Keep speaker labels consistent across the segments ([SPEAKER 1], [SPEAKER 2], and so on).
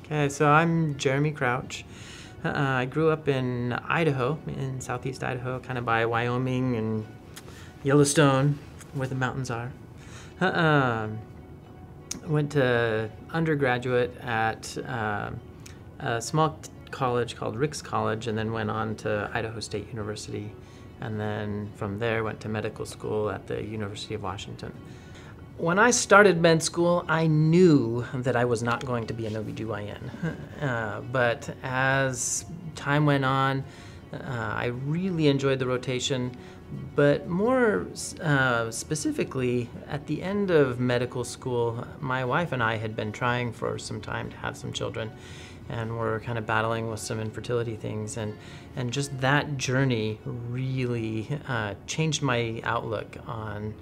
[SPEAKER 1] Okay, so I'm Jeremy Crouch. I grew up in Idaho, in southeast Idaho, kind of by Wyoming and Yellowstone, where the mountains are. Went to undergraduate at a small college called Ricks College, and then went on to Idaho State University. And then from there went to medical school at the University of Washington. When I started med school, I knew that I was not going to be an OBGYN. But as time went on, I really enjoyed the rotation. But more specifically, at the end of medical school, my wife and I had been trying for some time to have some children, and we're kind of battling with some infertility things. And just that journey really changed my outlook on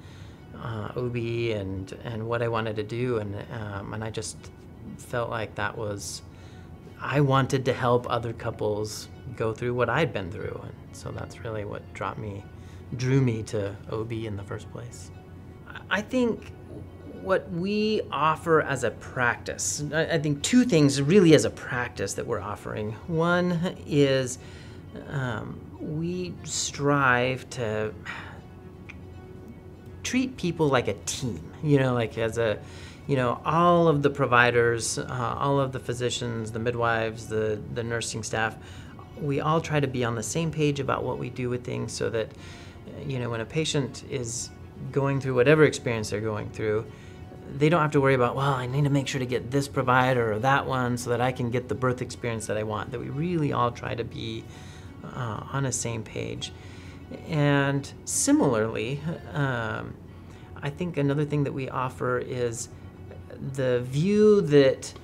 [SPEAKER 1] OB and what I wanted to do, and I just felt like I wanted to help other couples go through what I'd been through, and so that's really what drew me to OB in the first place. I think what we offer as a practice, I think two things really as a practice that we're offering. One is we strive to treat people like a team, like as all of the providers, all of the physicians, the midwives, the nursing staff, we all try to be on the same page about what we do with things, so that, when a patient is going through whatever experience they're going through, they don't have to worry about, well, I need to make sure to get this provider or that one so that I can get the birth experience that I want. That we really all try to be on the same page. And similarly, I think another thing that we offer is the view that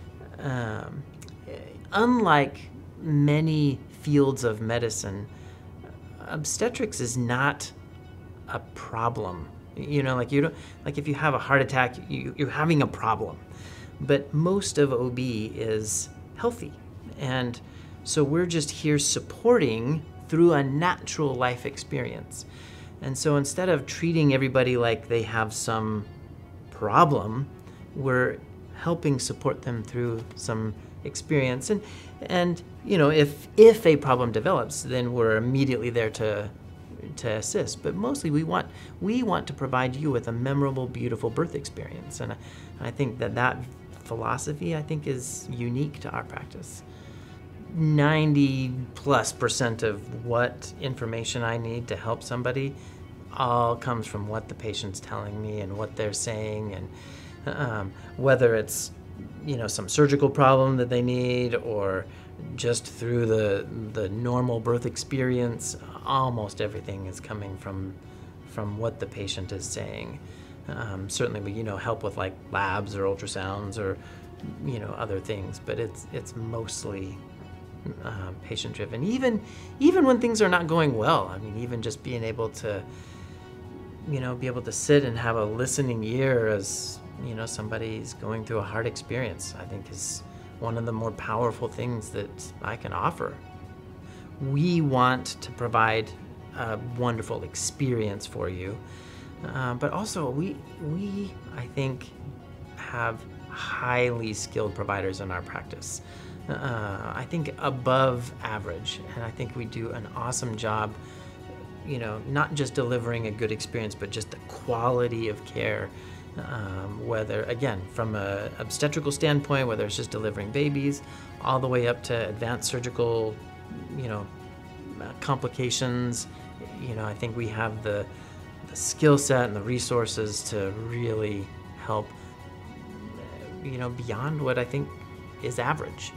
[SPEAKER 1] unlike many fields of medicine, obstetrics is not a problem. Like if you have a heart attack, you're having a problem. But most of OB is healthy. And so we're just here supporting through a natural life experience. And so instead of treating everybody like they have some problem, we're helping support them through some experience. And if a problem develops, then we're immediately there to assist. But mostly we want to provide you with a memorable, beautiful birth experience. And I think that philosophy, I think, is unique to our practice. 90+% of what information I need to help somebody all comes from what the patient's telling me and what they're saying, and whether it's some surgical problem that they need or just through the normal birth experience, almost everything is coming from what the patient is saying. Certainly we help with like labs or ultrasounds or other things, but it's mostly patient-driven. Even when things are not going well, I mean, even just being able to sit and have a listening ear as somebody's going through a hard experience, I think is one of the more powerful things that I can offer. We want to provide a wonderful experience for you, but also we I think have highly skilled providers in our practice. I think above average, and I think we do an awesome job, not just delivering a good experience, but just the quality of care, whether, again, from an obstetrical standpoint, whether it's just delivering babies, all the way up to advanced surgical, complications. I think we have the skill set and the resources to really help, beyond what I think is average.